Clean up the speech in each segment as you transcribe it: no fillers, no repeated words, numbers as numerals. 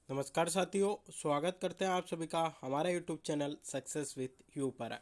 नमस्कार साथियों, स्वागत करते हैं आप सभी का हमारा YouTube channel success with you पर।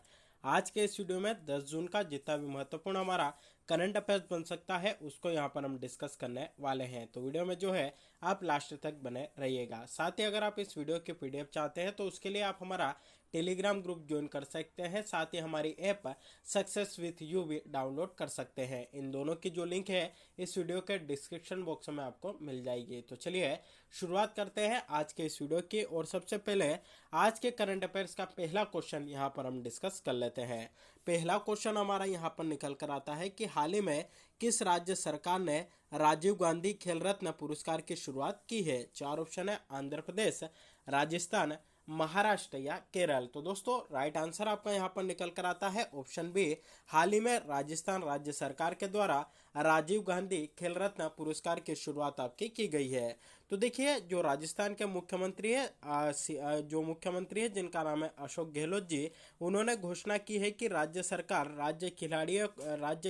आज के इस वीडियो में 10 जून का जितना भी महत्वपूर्ण हमारा करंट अफेयर्स बन सकता है उसको यहाँ पर हम डिस्कस करने वाले हैं। तो वीडियो में जो है आप लास्ट तक बने रहिएगा। साथ ही अगर आप इस वीडियो के पीडीएफ चाहते हैं तो उसके लिए आप हमारा टेलीग्राम ग्रुप ज्वाइन कर सकते हैं। साथ ही हमारी ऐप सक्सेस विथ यू भी डाउनलोड कर सकते हैं। इन दोनों की जो लिंक है इस वीडियो के डिस्क्रिप्शन बॉक्स में आपको मिल जाएगी। तो चलिए शुरुआत करते हैं आज के इस वीडियो की। और सबसे पहले आज के करंट अफेयर्स का पहला क्वेश्चन यहाँ पर हम डिस्कस कर लेते हैं। पहला क्वेश्चन हमारा यहाँ पर निकल कर आता है कि हाल ही में किस राज्य सरकार ने राजीव गांधी खेल रत्न पुरस्कार की शुरुआत की है। चार ऑप्शन है, आंध्र प्रदेश, राजस्थान, महाराष्ट्र या केरल। तो दोस्तों राइट आंसर आपका यहाँ पर निकल कर आता है ऑप्शन बी। हाल ही में राजस्थान राज्य सरकार के द्वारा राजीव गांधी खेल रत्न पुरस्कार की शुरुआत आपकी की गई है। तो देखिए जो राजस्थान के मुख्यमंत्री है जो मुख्यमंत्री है जिनका नाम है अशोक गहलोत जी, उन्होंने घोषणा की है कि राज्य सरकार राज्य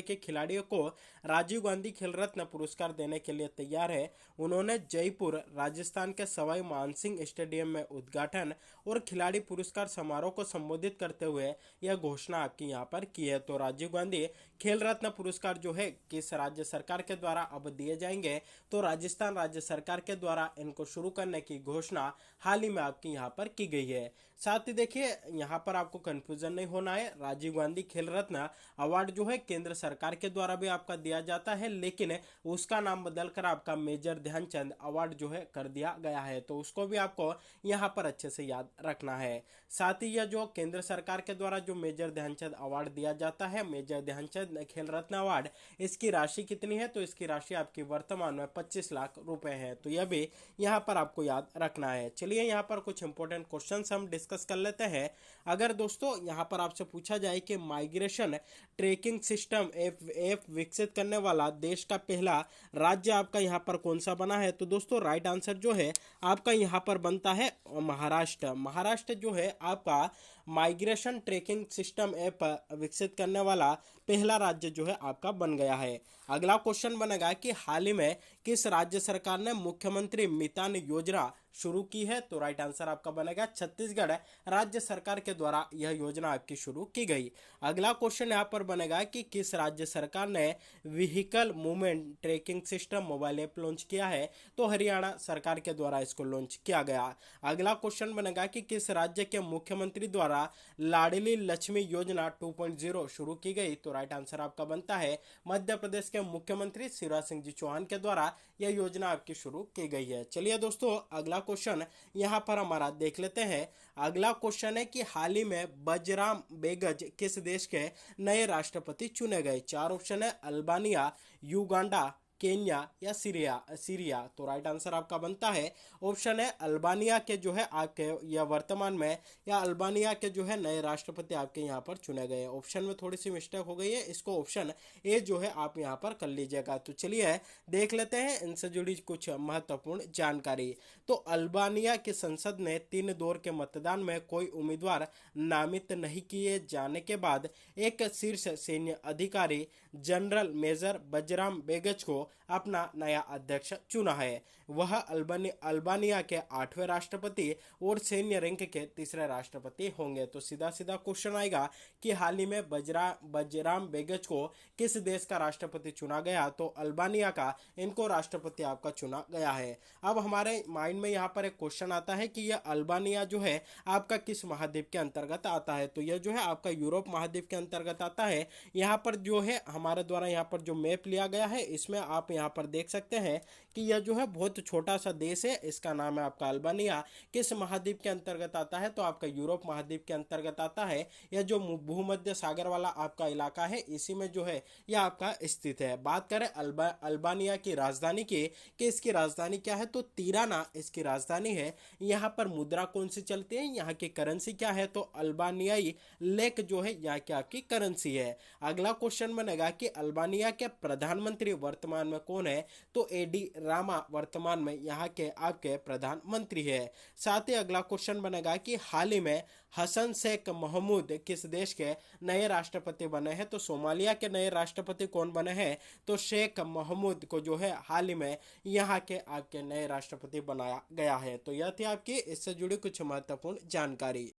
के खिलाड़ियों को राजीव गांधी खेल रत्न पुरस्कार देने के लिए तैयार है। उन्होंने जयपुर राजस्थान के सवाई मानसिंह स्टेडियम में उद्घाटन और खिलाड़ी पुरस्कार समारोह को संबोधित करते हुए यह घोषणा आपकी यहाँ पर की है। तो राजीव गांधी खेल रत्न पुरस्कार जो है किस राज्य सरकार के द्वारा अब दिए जाएंगे, तो राजस्थान राज्य सरकार के द्वारा इनको शुरू करने की घोषणा हाल ही में आपकी यहाँ पर की गई है। साथ ही देखिए यहाँ पर आपको कंफ्यूजन नहीं होना है, राजीव गांधी खेल रत्न अवार्ड जो है केंद्र सरकार के द्वारा भी आपका दिया जाता है, लेकिन उसका नाम बदलकर आपका मेजर ध्यानचंद अवार्ड जो है कर दिया गया है। तो उसको भी आपको यहाँ पर अच्छे से याद रखना है। साथ ही यह जो केंद्र सरकार के द्वारा जो मेजर ध्यानचंद अवार्ड दिया जाता है, मेजर ध्यानचंद खेल रत्न अवार्ड, इसकी राशि कितनी है, तो इसकी राशि आपकी वर्तमान में 25 लाख रुपए है। तो यह भी यहाँ पर आपको याद रखना है। चलिए यहाँ पर कुछ इंपॉर्टेंट क्वेश्चंस हम डिस्कस कर लेते हैं। अगर दोस्तों यहाँ पर आपसे पूछा जाए कि माइग्रेशन ट्रैकिंग सिस्टम ऐप विकसित करने वाला देश का पहला राज्य आपका यहाँ पर कौन सा बना है, तो दोस्तों राइट आंसर जो है आपका यहाँ पर बनता है महाराष्ट्र। महाराष्ट्र जो है आपका माइग्रेशन ट्रैकिंग सिस्टम ऐप विकसित करने वाला पहला राज्य जो है आपका बन गया है। अगला क्वेश्चन बनेगा कि हाल ही में किस राज्य सरकार ने मुख्यमंत्री मितान योजना शुरू की है, तो राइट आंसर आपका बनेगा छत्तीसगढ़ राज्य सरकार के द्वारा यह योजना आपकी शुरू की गई। अगला क्वेश्चन यहाँ पर बनेगा कि किस राज्य सरकार ने vehicle movement tracking system mobile app launch किया है, तो हरियाणा सरकार के द्वारा इसको लॉन्च किया गया। अगला क्वेश्चन बनेगा कि किस राज्य के मुख्यमंत्री द्वारा लाडली लक्ष्मी योजना 2.0 शुरू की गई, तो राइट आंसर आपका बनता है मध्य प्रदेश के मुख्यमंत्री शिवराज सिंह जी चौहान के द्वारा यह योजना आपकी शुरू की गई है। चलिए दोस्तों अगला क्वेश्चन यहाँ पर हमारा देख लेते हैं। अगला क्वेश्चन है कि हाल ही में बजराम बेगज किस देश के नए राष्ट्रपति चुने गए। चार ऑप्शन है, अल्बानिया, युगांडा, केन्या या सीरिया। तो राइट आंसर आपका बनता है ऑप्शन है अल्बानिया के जो है आपके या वर्तमान में या अल्बानिया के जो है नए राष्ट्रपति आपके यहाँ पर चुने गए। ऑप्शन में थोड़ी सी मिस्टेक हो गई है, इसको ऑप्शन ए जो है आप यहाँ पर कर लीजिएगा। तो चलिए देख लेते हैं इनसे जुड़ी कुछ महत्वपूर्ण जानकारी। तो अल्बानिया की संसद ने 3 दौर के मतदान में कोई उम्मीदवार नामित नहीं किए जाने के बाद एक शीर्ष सैन्य अधिकारी जनरल मेजर बजराम बेगच को अपना नया अध्यक्ष चुना है। वह अल्बानिया के 8वें राष्ट्रपति और सैन्य रैंक के तीसरे राष्ट्रपति होंगे। तो सीधा सीधा क्वेश्चन आएगा कि हाल ही में बजराम बेगच को किस देश का राष्ट्रपति चुना गया, तो अल्बानिया का इनको राष्ट्रपति आपका चुना गया है। अब हमारे माइंड में यहाँ पर एक क्वेश्चन आता है कि यह अल्बानिया जो है आपका किस महाद्वीप के अंतर्गत आता है, तो यह जो है आपका यूरोप महाद्वीप के अंतर्गत आता है। यहाँ पर जो है हमारे द्वारा यहाँ पर जो मैप लिया गया है इसमें आप यहाँ पर देख सकते हैं कि यह जो है बहुत छोटा सा देश है, इसका नाम है आपका अल्बानिया। किस महाद्वीप के अंतर्गत आता है, तो आपका यूरोप महाद्वीप के अंतर्गत आता है। यह जो भूमध्य सागर वाला आपका इलाका है इसी में जो है यह आपका स्थित है। बात करें अल्बानिया की राजधानी की कि इसकी राजधानी क्या है, तो तीराना इसकी राजधानी है। यहाँ पर मुद्रा कौन सी चलती है, यहाँ की करेंसी क्या है, तो अल्बानियाई लेक जो है यहाँ की आपकी करेंसी है। अगला क्वेश्चन बनेगा कि अल्बानिया के प्रधानमंत्री वर्तमान में कौन है, तो AD रामा वर्तमान में यहाँ के आपके प्रधानमंत्री है। साथ ही अगला क्वेश्चन बनेगा कि हाल ही में हसन शेख महमूद किस देश के नए राष्ट्रपति बने हैं, तो सोमालिया के नए राष्ट्रपति कौन बने हैं, तो शेख महमूद को जो है हाल ही में यहाँ के आपके नए राष्ट्रपति बनाया गया है। तो यह थी आपकी इससे जुड़ी कुछ महत्वपूर्ण जानकारी।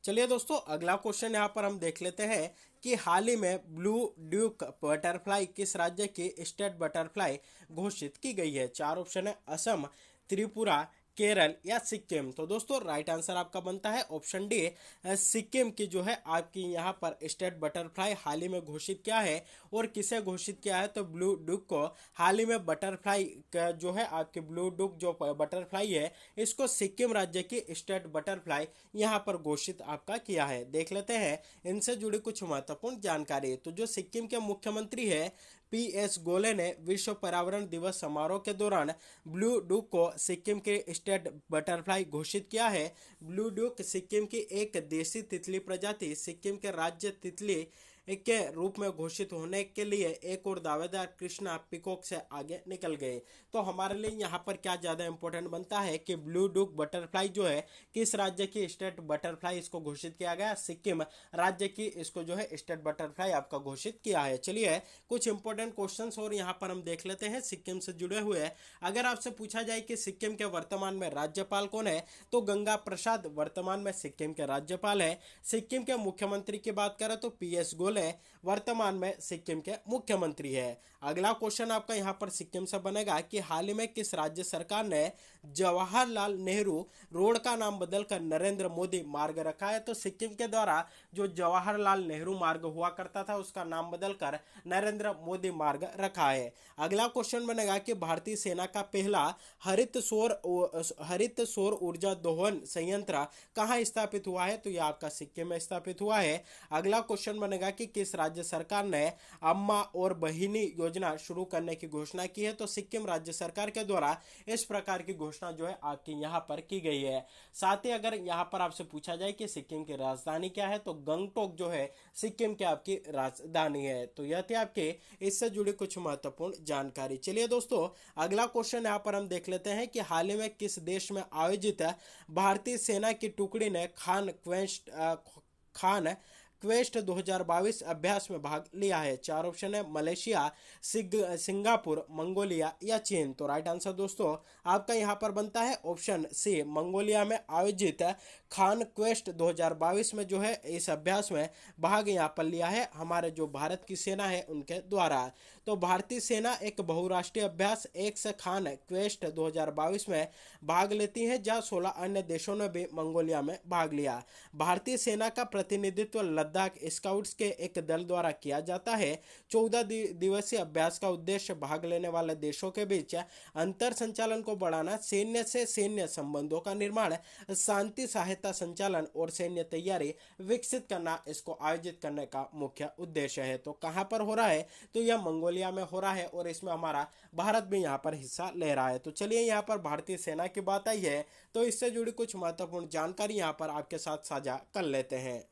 चलिए दोस्तों, अगला क्वेश्चन यहाँ पर हम देख लेते हैं कि हाल ही में ब्लू ड्यूक बटरफ्लाई किस राज्य की स्टेट बटरफ्लाई घोषित की गई है। चार ऑप्शन है, असम, त्रिपुरा, केरल या सिक्किम। तो दोस्तों राइट आंसर आपका बनता है ऑप्शन डी, सिक्किम की जो है आपकी यहाँ पर स्टेट बटरफ्लाई हाल ही में घोषित किया है। और किसे घोषित किया है, तो ब्लू डुक को हाल ही में बटरफ्लाई का जो है आपके ब्लू डुक जो बटरफ्लाई है, इसको सिक्किम राज्य की स्टेट बटरफ्लाई यहाँ पर घोषित आपका किया है। देख लेते हैं इनसे जुड़ी कुछ महत्वपूर्ण जानकारी। तो जो सिक्किम के मुख्यमंत्री है PS गोले ने विश्व पर्यावरण दिवस समारोह के दौरान ब्लू डुक को सिक्किम के स्टेट बटरफ्लाई घोषित किया है। ब्लू डुक सिक्किम की एक देसी तितली प्रजाति सिक्किम के राज्य तितली के रूप में घोषित होने के लिए एक और दावेदार कृष्णा पिकॉक से आगे निकल गए। तो हमारे लिए यहाँ पर क्या ज़्यादा इंपॉर्टेंट बनता है कि ब्लू डुक बटरफ्लाई जो है किस राज्य की स्टेट बटरफ्लाई इसको घोषित किया गया, सिक्किम राज्य की इसको जो है स्टेट बटरफ्लाई आपका घोषित किया है। चलिए कुछ इंपॉर्टेंट क्वेश्चंस और यहाँ पर हम देख लेते हैं सिक्किम से जुड़े हुए। अगर आपसे पूछा जाए कि सिक्किम के वर्तमान में राज्यपाल कौन है, तो गंगा प्रसाद वर्तमान में सिक्किम के राज्यपाल है। सिक्किम के मुख्यमंत्री की बात करें तो PS गोले वर्तमान में सिक्किम के मुख्यमंत्री है। अगला क्वेश्चन आपका यहाँ पर सिक्किम से बनेगा कि हाल ही में किस राज्य सरकार ने जवाहरलाल नेहरू रोड का नाम बदलकर नरेंद्र मोदी मार्ग रखा है। तो सिक्किम के द्वारा जो जवाहरलाल नेहरू मार्ग हुआ करता था उसका नाम बदलकर नरेंद्र मोदी मार्ग रखा है। अगला क्वेश्चन बनेगा कि भारतीय सेना का पहला हरित सौर ऊर्जा दोहन संयंत्र कहाँ स्थापित हुआ है, तो यह आपका सिक्किम में स्थापित हुआ है। अगला क्वेश्चन बनेगा कि किस राज्य सरकार ने अम्मा और बहिनी योजना शुरू करने की घोषणा की है, तो सिक्किम राज्य सरकार के द्वारा इस प्रकार की घोषणा जो है आपकी यहाँ पर की गई है। साथ ही अगर यहाँ पर आपसे पूछा जाए कि सिक्किम की राजधानी क्या है, तो गंगटोक जो है सिक्किम की आपकी राजधानी है। तो यह थी आपके इससे जुड़ी कुछ महत्वपूर्ण जानकारी। चलिए दोस्तों, अगला क्वेश्चन यहाँ पर हम देख लेते हैं कि हाल ही में किस देश में आयोजित भारतीय सेना की टुकड़ी ने खान क्वेस्ट 2022 अभ्यास में भाग लिया है। चार ऑप्शन है, मलेशिया, सिंगापुर, मंगोलिया या चीन। तो राइट आंसर दोस्तों आपका यहाँ पर बनता है ऑप्शन सी, मंगोलिया में आयोजित खान क्वेस्ट 2022 में जो है इस अभ्यास में भाग यहाँ पर लिया है हमारे जो भारत की सेना है उनके द्वारा। तो भारतीय सेना एक बहुराष्ट्रीय अभ्यास एक्स खान क्वेस्ट 2022 में भाग लेती है, जहाँ 16 अन्य देशों ने भी मंगोलिया में भाग लिया। भारतीय सेना का प्रतिनिधित्व लद्दाख स्काउट्स के एक दल द्वारा किया जाता है। 14 दिवसीय अभ्यास का उद्देश्य भाग लेने वाले देशों के बीच अंतर संचालन को बढ़ाना, सैन्य से सैन्य संबंधों का निर्माण, शांति सहायता संचालन और सैन्य तैयारी विकसित करना इसको आयोजित करने का मुख्य उद्देश्य है। तो कहाँ पर हो रहा है, तो यह मंगोलिया में हो रहा है और इसमें हमारा भारत भी यहाँ पर हिस्सा ले रहा है। तो चलिए यहाँ पर भारतीय सेना की बात आई है तो इससे जुड़ी कुछ महत्वपूर्ण जानकारी यहाँ पर आपके साथ साझा कर लेते हैं।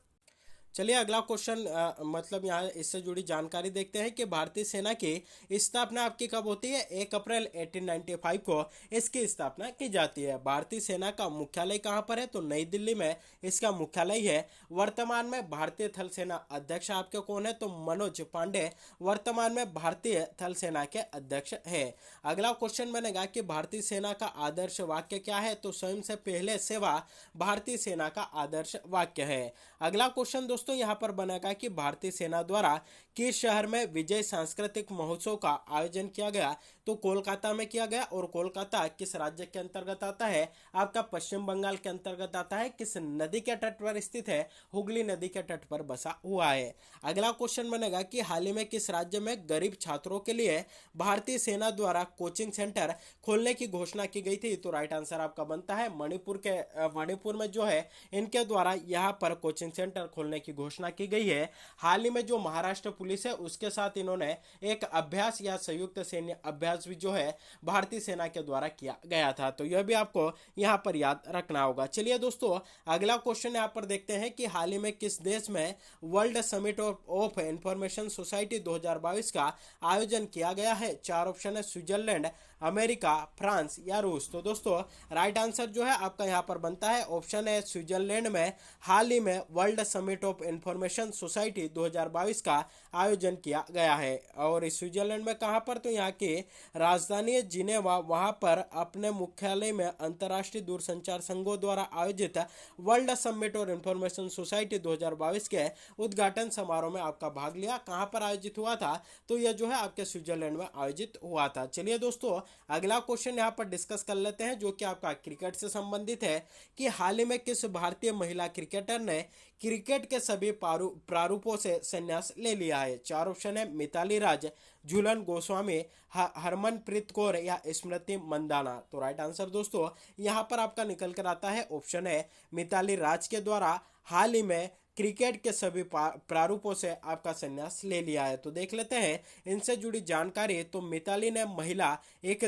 चलिए अगला क्वेश्चन मतलब यहाँ इससे जुड़ी जानकारी देखते हैं कि भारतीय सेना की स्थापना आपकी कब होती है। 1 अप्रैल 1895 को इसकी स्थापना की जाती है। भारतीय सेना का मुख्यालय कहाँ पर है, तो नई दिल्ली में इसका मुख्यालय है। वर्तमान में भारतीय थल सेना अध्यक्ष आपके कौन है, तो मनोज पांडे वर्तमान में भारतीय थल सेना के अध्यक्ष है। अगला क्वेश्चन बनेगा कि भारतीय सेना का आदर्श वाक्य क्या है, तो स्वयं से पहले सेवा भारतीय सेना का आदर्श वाक्य है। अगला क्वेश्चन दोस्तों यहाँ पर बनेगा कि भारतीय सेना द्वारा किस शहर में विजय सांस्कृतिक महोत्सव का आयोजन किया गया, तो कोलकाता में किया गया। और कोलकाता किस राज्य के अंतर्गत आता है, आपका पश्चिम बंगाल के अंतर्गत आता है। किस नदी के तट पर स्थित है, हुगली नदी के तट पर बसा हुआ है। अगला क्वेश्चन बनेगा कि हाल ही में किस राज्य में गरीब छात्रों के लिए भारतीय सेना द्वारा कोचिंग सेंटर खोलने की घोषणा की गई थी, तो राइट आंसर आपका बनता है मणिपुर में जो है इनके द्वारा यहाँ पर कोचिंग सेंटर खोलने की घोषणा की गई है। हाल ही में जो महाराष्ट्र पुलिस है उसके साथ इन्होंने एक अभ्यास या संयुक्त सैन्य अभ्यास विकास भी जो है भारतीय सेना के द्वारा किया गया था। तो यह भी आपको यहाँ पर याद रखना होगा। चलिए दोस्तों, अगला क्वेश्चन यहाँ पर देखते हैं कि हाल ही में किस देश में world summit of information society 2022 का आयोजन किया गया है। चार ऑप्शन है, स्विट्जरलैंड, अमेरिका, फ्रांस या रूस। तो दोस्तों राइट आंसर जो है आपका यहाँ पर बनता है ऑप्शन है स्विट्जरलैंड में हाल ही में world summit of information society 2022 का आयोजन किया गया है। और इस स्विट्जरलैंड में कहाँ पर, तो यहाँ की राजधानी जिनेवा, वहाँ पर अपने मुख्यालय में अंतर्राष्ट्रीय दूरसंचार संघों द्वारा आयोजित वर्ल्ड समिट और इंफॉर्मेशन सोसाइटी 2022 के उद्घाटन समारोह में आपका भाग लिया। कहाँ पर आयोजित हुआ था, तो यह जो है आपके स्विट्जरलैंड में आयोजित हुआ था। चलिए दोस्तों, अगला क्वेश्चन यहाँ पर डिस्कस कर लेते हैं जो कि आपका क्रिकेट से संबंधित है कि हाल ही में किस भारतीय महिला क्रिकेटर ने क्रिकेट के सभी प्रारूपों से संन्यास ले लिया है। चार ऑप्शन है, मिताली राज, झूलन गोस्वामी, हरमनप्रीत कौर या स्मृति मंदाना। तो राइट आंसर दोस्तों यहाँ पर आपका निकल कर आता है ऑप्शन है मिताली राज के द्वारा हाल ही में क्रिकेट के सभी प्रारूपों से आपका संन्यास ले लिया है। तो देख लेते हैं इनसे जुड़ी जानकारी। तो मिताली ने महिला एक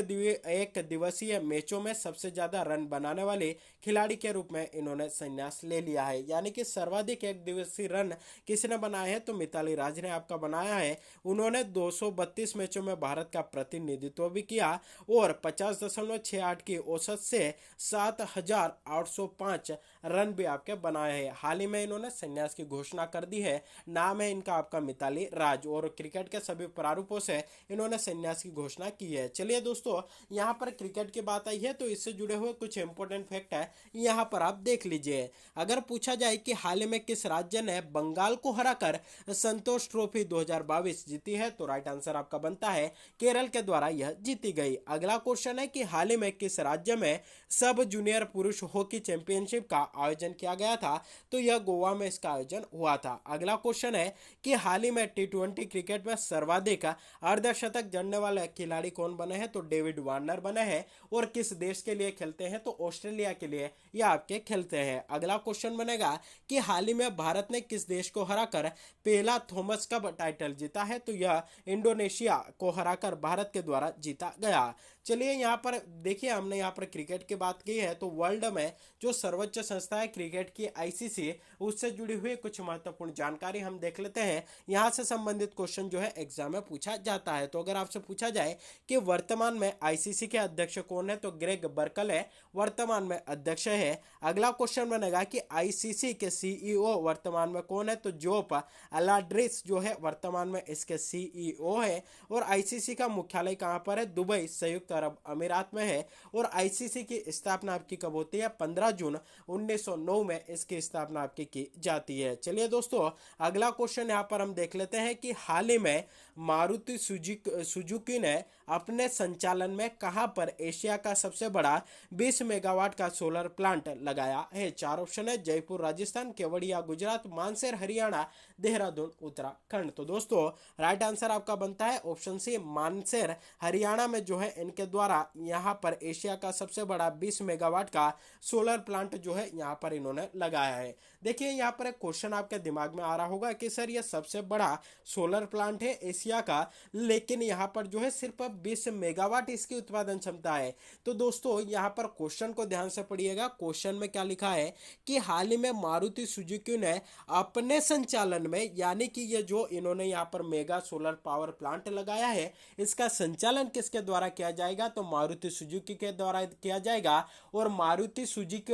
दिवसीय मैचों में सबसे ज्यादा रन बनाने वाली खिलाड़ी के रूप में इन्होंने संन्यास ले लिया है, यानी कि सर्वाधिक एक दिवसीय रन किसने बनाए हैं, तो मिताली राज ने आपका बनाया है। उन्होंने 232 मैचों में भारत का प्रतिनिधित्व भी किया और 50.68 की औसत से 7,805 रन भी आपके बनाए हैं। हाल ही में इन्होंने संन्यास की घोषणा कर दी है। नाम है इनका आपका मिताली राज और क्रिकेट के सभी प्रारूपों से इन्होंने संन्यास की घोषणा की है। चलिए दोस्तों, यहाँ पर क्रिकेट की बात आई है तो इससे जुड़े हुए कुछ इंपॉर्टेंट फैक्ट है, यहाँ पर आप देख लीजिए। अगर पूछा जाए कि हाल ही में किस राज्य ने बंगाल को हराकर संतोष ट्रॉफी 2022 जीती है, तो राइट आंसर आपका बनता है केरल के द्वारा यह जीती गई। अगला क्वेश्चन है कि हाल ही में किस राज्य में सब जूनियर पुरुष हॉकी चैंपियनशिप का आयोजन किया गया था, तो यह गोवा में इसका आयोजन हुआ था। अगला क्वेश्चन है कि हाल ही में टी20 क्रिकेट में सर्वाधिक अर्धशतक जड़ने वाले खिलाड़ी कौन बने हैं, तो डेविड वार्नर बने हैं और किस देश के लिए खेलते हैं, तो ऑस्ट्रेलिया के लिए यह आपके खेलते हैं। अगला क्वेश्चन बनेगा कि हाल ही में भारत ने किस देश को हराकर पहला थॉमस कप टाइटल जीता है, तो यह इंडोनेशिया को हराकर भारत के द्वारा जीता गया। चलिए यहाँ पर देखिए, हमने यहाँ पर क्रिकेट की बात की है तो वर्ल्ड में जो सर्वोच्च संस्था है क्रिकेट की आईसीसी, उससे जुड़ी हुई कुछ महत्वपूर्ण जानकारी हम देख लेते हैं। यहाँ से संबंधित क्वेश्चन जो है एग्जाम में पूछा जाता है। तो अगर आपसे पूछा जाए कि वर्तमान में आईसीसी के अध्यक्ष कौन है, तो ग्रेग बर्कल है वर्तमान में अध्यक्ष है। अगला क्वेश्चन बनेगा कि आईसीसी के सीईओ वर्तमान में कौन है, तो जोप अलाड्रिस जो है वर्तमान में इसके सीईओ है। और आईसीसी का मुख्यालय कहाँ पर है, दुबई संयुक्त अरब अमीरात में है। और आईसीसी की स्थापना आपकी कब होती है, 15 जून 1909 में इसकी स्थापना आपकी की जाती है। चलिए दोस्तों, अगला क्वेश्चन यहाँ पर हम देख लेते हैं कि हाल ही में मारुति सुजुकी ने अपने संचालन में कहां पर एशिया का सबसे बड़ा 20 मेगावाट का सोलर प्लांट लगाया है। चार ऑप्शन है, जयपुर राजस्थान, केवड़िया गुजरात, मानसेर हरियाणा, देहरादून उत्तराखंड। तो दोस्तों राइट आंसर आपका बनता है ऑप्शन सी, मानसेर हरियाणा में जो है इनके द्वारा यहाँ पर एशिया का सबसे बड़ा 20 मेगावाट का सोलर प्लांट जो है यहाँ पर इन्होंने लगाया है। देखिए यहाँ पर एक क्वेश्चन आपके दिमाग में आ रहा होगा कि सर ये सबसे बड़ा सोलर प्लांट है एशिया का, लेकिन यहाँ पर जो है सिर्फ 20 मेगावाट इसकी उत्पादन क्षमता है। तो दोस्तों यहाँ पर क्वेश्चन को ध्यान से पढ़िएगा। क्वेश्चन में क्या लिखा है कि हाल ही में मारुति सुजुकी ने अपने संचालन में, यानी कि ये जो इन्होंने यहाँ पर मेगा सोलर पावर प्लांट लगाया है, इसका संचालन किसके द्वारा किया जाएगा, तो मारुति सुजुकी के द्वारा किया जाएगा। और मारुति सुजुकी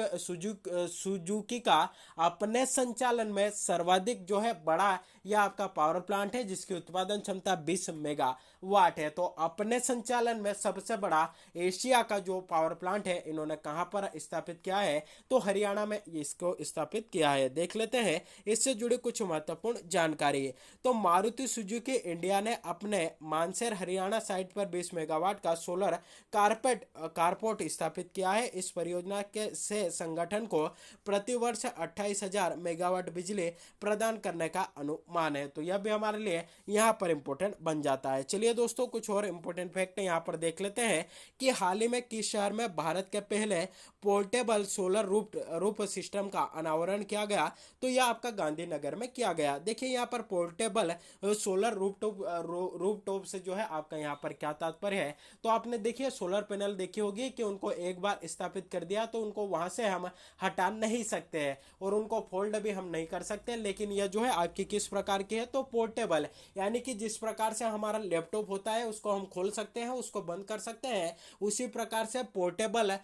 का अपने संचालन में सर्वाधिक जो है बड़ा यह आपका पावर प्लांट है जिसकी उत्पादन क्षमता 20 मेगावाट है। तो अपने संचालन में सबसे बड़ा एशिया का जो पावर प्लांट है इन्होंने कहां पर स्थापित किया है, तो हरियाणा में इसको स्थापित किया है। देख लेते हैं इससे जुड़ी कुछ महत्वपूर्ण जानकारी। तो मारुति सुजुकी इंडिया ने अपने मानसेर हरियाणा साइट पर 20 मेगावाट का सोलर कारपोर्ट स्थापित किया है। इस परियोजना के से संगठन को प्रतिवर्ष 28,000 मेगावाट बिजली प्रदान करने का अनुमान है। तो यह भी हमारे लिए यहाँ पर इंपॉर्टेंट बन जाता है। चलिए चलिए दोस्तों, कुछ और इंपॉर्टेंट फैक्ट यहाँ पर देख लेते हैं कि हाल ही में किस शहर में भारत के पहले पोर्टेबल सोलर रूफ सिस्टम का अनावरण किया गया। तो यह आपका गांधीनगर में किया गया। देखिए यहाँ पर पोर्टेबल सोलर रूफ टॉप से जो है आपका यहाँ पर क्या तात्पर्य है। तो आपने देखिए सोलर पैनल देखी होगी कि उनको एक बार स्थापित कर दिया तो उनको वहां से हम हटा नहीं सकते हैं और उनको फोल्ड भी हम नहीं कर सकते। लेकिन यह जो है आपकी किस प्रकार की है, तो पोर्टेबल, यानी कि जिस प्रकार से हमारा लैपटॉप होता है उसको हम खोल सकते हैं, उसको बंद कर सकते हैं, उसी प्रकार से पोर्टेबल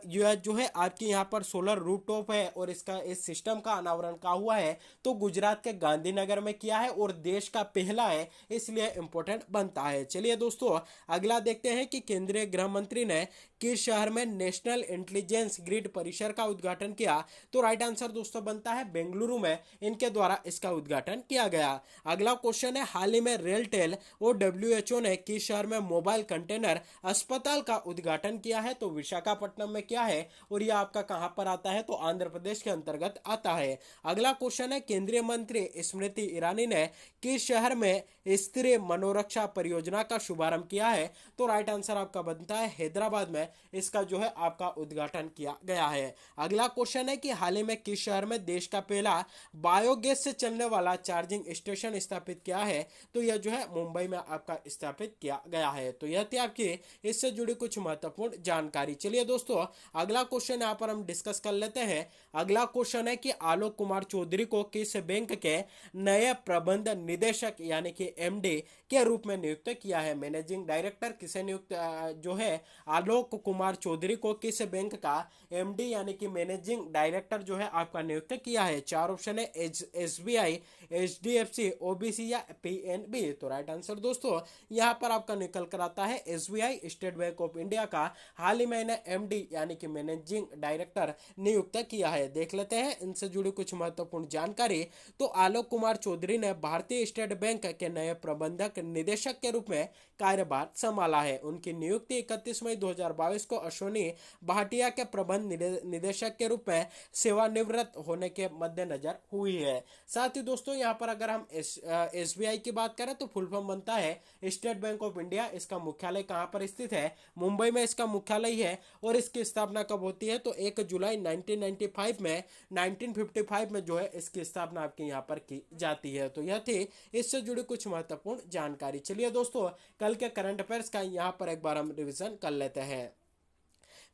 जो है आपकी यहाँ पर सोलर रूफटॉप है और इसका इस सिस्टम का अनावरण का हुआ है तो गुजरात के गांधीनगर में किया है और देश का पहला है, इसलिए इंपॉर्टेंट बनता है। चलिए दोस्तों, अगला देखते हैं कि केंद्रीय गृह मंत्री ने किस शहर में नेशनल इंटेलिजेंस ग्रिड परिसर का उद्घाटन किया। तो राइट आंसर दोस्तों बनता है बेंगलुरु में इनके द्वारा इसका उद्घाटन किया गया। अगला क्वेश्चन है, हाल ही में रेलटेल और डब्ल्यूएचओ ने किस शहर में मोबाइल कंटेनर अस्पताल का उद्घाटन किया है। तो विशाखापट्टनम में किया है और यह आपका कहां पर आता है, तो आंध्र प्रदेश के अंतर्गत आता है। अगला क्वेश्चन है, केंद्रीय मंत्री स्मृति ईरानी ने किस शहर में स्त्री मनोरक्षा परियोजना का शुभारंभ किया है। तो राइट आंसर आपका बनता है हैदराबाद में इसका जो है आपका उद्घाटन किया गया है। अगला क्वेश्चन है कि हाल ही में किस शहर में देश का पहला बायोगैस से चलने वाला चार्जिंग स्टेशन स्थापित किया है। तो यह जो है मुंबई में आपका स्थापित किया गया है। तो यह थी आपकी इससे जुड़ी कुछ महत्वपूर्ण जानकारी। चलिए दोस्तों, अगला क्वेश्चन यहाँ पर हम डिस्कस कर लेते हैं। अगला क्वेश्चन है कि आलोक कुमार चौधरी को किस बैंक के नए प्रबंध निदेशक यानी कि एमडी के रूप में नियुक्त किया है। मैनेजिंग डायरेक्टर किसे नियुक्त जो है आलोक कुमार चौधरी को किस बैंक का एमडी यानी कि मैनेजिंग डायरेक्टर जो है आपका नियुक्त किया है। चार ऑप्शन है, एसबीआई, एचडीएफसी, ओबीसी या पीएनबी। तो राइट आंसर दोस्तों यहाँ पर आपका निकल कर आता है SBI, state bank of India का हाल ही में एमडी यानी कि मैनेजिंग डायरेक्टर नियुक्त किया है। देख लेते हैं इनसे जुड़ी कुछ महत्वपूर्ण जानकारी। तो आलोक कुमार चौधरी ने भारतीय स्टेट बैंक के नए प्रबंधक निदेशक के रूप में कार्यभार संभाला है। उनकी नियुक्ति 31 मई 2022 को अश्विनी भाटिया के प्रबंध निदेशक के रूप में सेवानिवृत्त होने के मद्देनजर हुई है। साथ ही दोस्तों यहाँ पर अगर हम एसबीआई की बात करें तो फुल फॉर्म बनता है स्टेट बैंक ऑफ इंडिया। इसका मुख्यालय कहाँ पर स्थित है, मुंबई में इसका मुख्यालय है। और इसकी स्थापना कब होती है, तो 1 जुलाई 1955 में जो है इसकी स्थापना आपकी यहाँ पर की जाती है। तो यह थी इससे जुड़ी कुछ महत्वपूर्ण जानकारी। चलिए दोस्तों, कल के करंट अफेयर्स का यहाँ पर एक बार हम रिवीजन कर लेते हैं।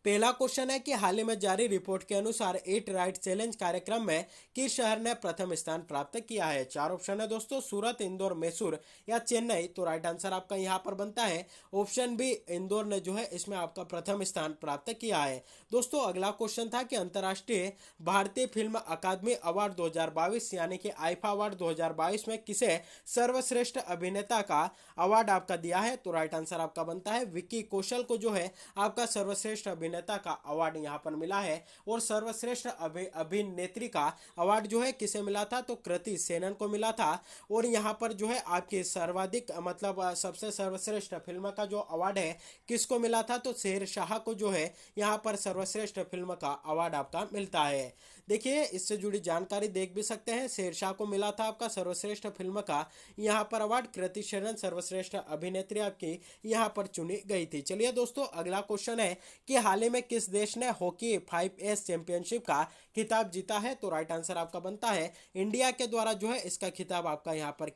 पहला क्वेश्चन है कि हाल ही में जारी रिपोर्ट के अनुसार ईट राइट चैलेंज कार्यक्रम में किस शहर ने प्रथम स्थान प्राप्त किया है। चार ऑप्शन है दोस्तों, सूरत, इंदौर, मैसूर या चेन्नई। तो राइट आंसर आपका यहाँ पर बनता है ऑप्शन बी, इंदौर ने जो है इसमें आपका प्रथम स्थान प्राप्त किया है। दोस्तों अगला क्वेश्चन था कि अंतर्राष्ट्रीय भारतीय फिल्म अकादमी अवार्ड 2022 यानी कि आईफा अवार्ड 2022 में किसे सर्वश्रेष्ठ अभिनेता का अवार्ड आपका दिया है। तो राइट आंसर आपका बनता है विक्की कौशल को जो है आपका सर्वश्रेष्ठ अभिनेता का अवार्ड यहाँ पर मिला है। और सर्वश्रेष्ठ अभिनेत्री का अवार्ड जो है किसे मिला था, तो कृति सेनन को मिला था। और यहाँ पर जो है आपके सर्वाधिक मतलब सबसे सर्वश्रेष्ठ फिल्म का जो अवार्ड है किसको मिला था, तो शेरशाह को जो है यहाँ पर सर्वश्रेष्ठ फिल्म का अवार्ड आपका मिलता है। देखिए इससे जुड़ी जानकारी देख भी सकते हैं। शेरशाह को मिला था आपका सर्वश्रेष्ठ फिल्म का यहाँ पर अवार्ड, कृति सेनन सर्वश्रेष्ठ अभिनेत्री आपकी यहाँ पर चुनी गई थी। चलिए दोस्तों अगला क्वेश्चन है कि हाल ही में किस देश ने हॉकी 5S चैंपियनशिप का खिताब जीता है। तो राइट आंसर आपका बनता है इंडिया के द्वारा जो है इसका खिताब आपका यहाँ पर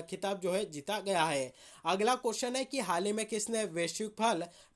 खिताब जो है जीता गया है। अगला क्वेश्चन है कि हाल ही में किसने वैश्विक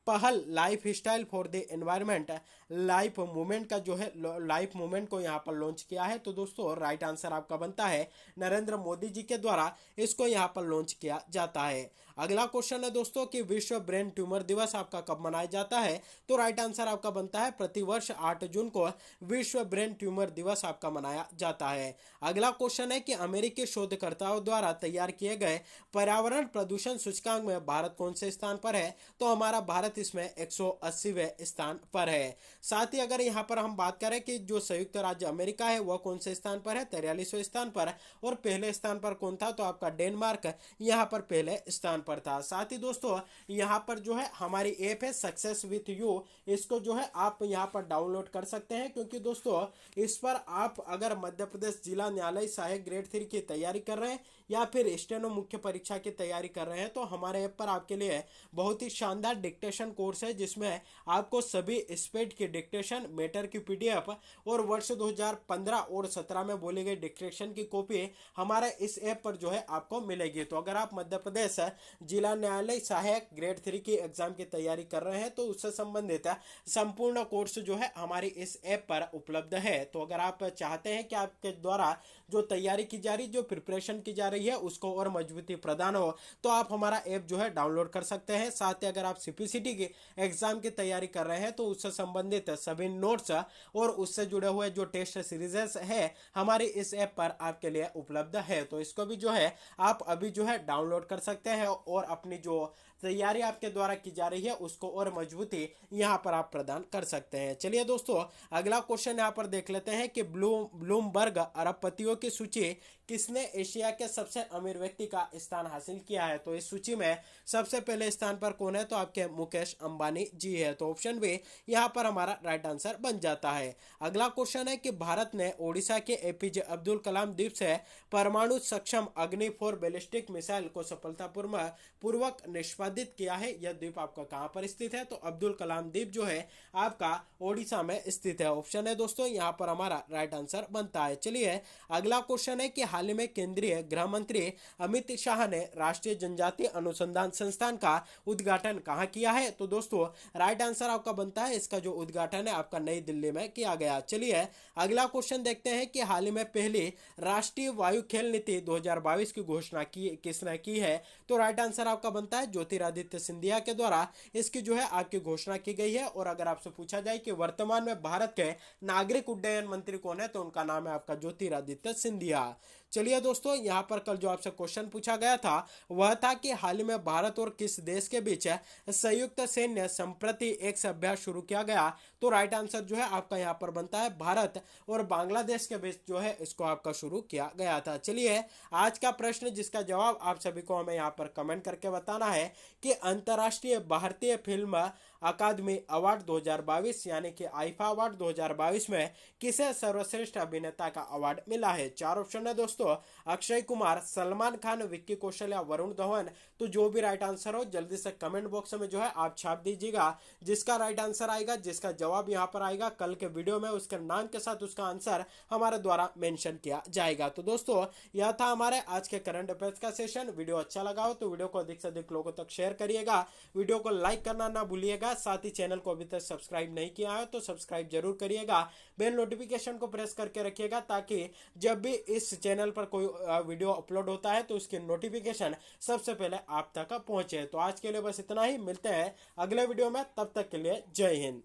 पहल life style for the environment life movement का जो है लाइफ मूवमेंट को यहाँ पर लॉन्च किया है। तो दोस्तों राइट आंसर आपका बनता है नरेंद्र मोदी जी के द्वारा इसको यहाँ पर लॉन्च किया जाता है। अगला क्वेश्चन है दोस्तों कि विश्व ब्रेन ट्यूमर दिवस आपका कब मनाया जाता है। तो राइट आंसर आपका बनता है प्रतिवर्ष 8 जून को विश्व ब्रेन ट्यूमर दिवस आपका मनाया जाता है। अगला क्वेश्चन है कि अमेरिकी शोधकर्ताओं द्वारा तैयार किए गए पर्यावरण प्रदूषण सूचकांक में भारत कौन से स्थान पर है। तो हमारा भारत इसमें 180वें स्थान पर है। साथ ही अगर यहाँ पर हम बात करें कि जो संयुक्त राज्य अमेरिका है वह कौन से स्थान पर है, 43वें स्थान पर। और पहले स्थान पर कौन था, तो आपका डेनमार्क यहाँ पर पहले स्थान पर था। साथ ही दोस्तों यहाँ पर जो है हमारी ऐप है सक्सेस विथ यू, इसको जो है आप यहाँ पर डाउनलोड कर सकते हैं, क्योंकि दोस्तों इस पर आप अगर मध्य प्रदेश जिला न्यायालय सहायक ग्रेड 3 की तैयारी कर रहे हैं या फिर स्टेनो मुख्य परीक्षा की तैयारी कर रहे हैं, तो हमारे ऐप पर आपके लिए बहुत ही शानदार डिक्टेशन कोर्स है, जिसमें आपको सभी स्पीड की डिक्टेशन, मैटर की पीडीएफ और वर्ष 2015 और 17 में बोली गई डिक्टेशन की कॉपी हमारे इस ऐप पर जो है आपको मिलेगी। तो अगर आप मध्य प्रदेश जिला न्यायालय सहायक ग्रेड 3 की एग्जाम की तैयारी कर रहे हैं तो उससे संबंधित संपूर्ण कोर्स जो है हमारी इस ऐप पर उपलब्ध है। तो अगर आप चाहते हैं कि आपके द्वारा जो तैयारी की जा रही, जो प्रिपरेशन की जा रही है उसको और मजबूती प्रदान हो, तो आप हमारा ऐप जो है डाउनलोड कर सकते हैं। साथ ही अगर आप सीपीसीटी की एग्जाम की तैयारी कर रहे हैं तो उससे संबंधित सभी नोट्स और उससे जुड़े हुए जो टेस्ट सीरीजेस है हमारी इस ऐप पर आपके लिए उपलब्ध है। तो इसको भी जो है आप अभी जो है डाउनलोड कर सकते हैं और अपनी जो तैयारी आपके द्वारा की जा रही है उसको और मजबूती यहाँ पर आप प्रदान कर सकते हैं। चलिए दोस्तों अगला क्वेश्चन यहाँ पर देख लेते हैं कि ब्लूमबर्ग अरबपतियों की सूची किसने एशिया के सबसे अमीर व्यक्ति का स्थान हासिल किया है। तो इस सूची में सबसे पहले स्थान पर कौन है, तो आपके मुकेश अंबानी जी है। तो ऑप्शन बी यहाँ पर हमारा राइट आंसर बन जाता है। अगला क्वेश्चन है कि भारत ने ओडिशा के एपीजे अब्दुल कलाम द्वीप से परमाणु सक्षम अग्नि 4 बैलिस्टिक मिसाइल को सफलतापूर्वक निष्पादित किया है। यह द्वीप आपका कहाँ पर स्थित है, तो अब्दुल कलाम द्वीप जो है आपका ओडिशा में स्थित है। ऑप्शन है दोस्तों यहाँ पर हमारा राइट आंसर बनता है। चलिए अगला क्वेश्चन है कि हाल ही में केंद्रीय गृह मंत्री अमित शाह ने राष्ट्रीय जनजातीय अनुसंधान संस्थान का उद्घाटन कहाँ किया है। तो दोस्तों राइट आंसर आपका बनता है, इसका जो उद्घाटन है आपका नई दिल्ली में किया गया। चलिए अगला क्वेश्चन देखते हैं कि हाल ही में पहली राष्ट्रीय वायु खेल नीति 2022 की घोषणा किसने की है। तो राइट आंसर आपका बनता है ज्योतिरादित्य सिंधिया के द्वारा इसकी जो है आपकी घोषणा की गई है। और अगर आपसे पूछा जाए कि वर्तमान में भारत के नागरिक उड्डयन मंत्री कौन है, तो उनका नाम है आपका ज्योतिरादित्य सिंधिया। चलिए दोस्तों यहाँ पर कल जो आपसे क्वेश्चन पूछा गया था वह था कि हाल ही में भारत और किस देश के बीच संयुक्त सैन्य संप्रति एक अभ्यास शुरू किया गया। तो राइट आंसर जो है आपका यहाँ पर बनता है भारत और बांग्लादेश के बीच जो है इसको आपका शुरू किया गया था। चलिए आज का प्रश्न जिसका जवाब आप सभी को हमें यहाँ पर कमेंट करके बताना है कि अंतर्राष्ट्रीय भारतीय फिल्म अकादमी अवार्ड 2022 यानी कि आईफा अवार्ड 2022 में किसे सर्वश्रेष्ठ अभिनेता का अवार्ड मिला है। चार ऑप्शन है दोस्तों, अक्षय कुमार, सलमान खान, विक्की कौशल या वरुण धवन। तो जो भी राइट आंसर हो जल्दी से कमेंट बॉक्स में जो है आप छाप दीजिएगा। जिसका राइट आंसर आएगा, जिसका जवाब यहाँ पर आएगा कल के वीडियो में, उसके नाम के साथ उसका आंसर हमारे द्वारा मेंशन किया जाएगा। तो दोस्तों यह था हमारे आज के करंट अफेयर्स का सेशन। वीडियो अच्छा लगा हो तो वीडियो को अधिक से अधिक लोगों तक शेयर करिएगा, वीडियो को लाइक करना ना भूलिएगा। साथ ही चैनल को अभी तक सब्सक्राइब नहीं किया है तो सब्सक्राइब जरूर करिएगा, बेल नोटिफिकेशन को प्रेस करके रखिएगा ताकि जब भी इस चैनल पर कोई वीडियो अपलोड होता है तो उसकी नोटिफिकेशन सबसे पहले आप तक पहुंचे। तो आज के लिए बस इतना ही, मिलते हैं अगले वीडियो में, तब तक के लिए जय हिंद।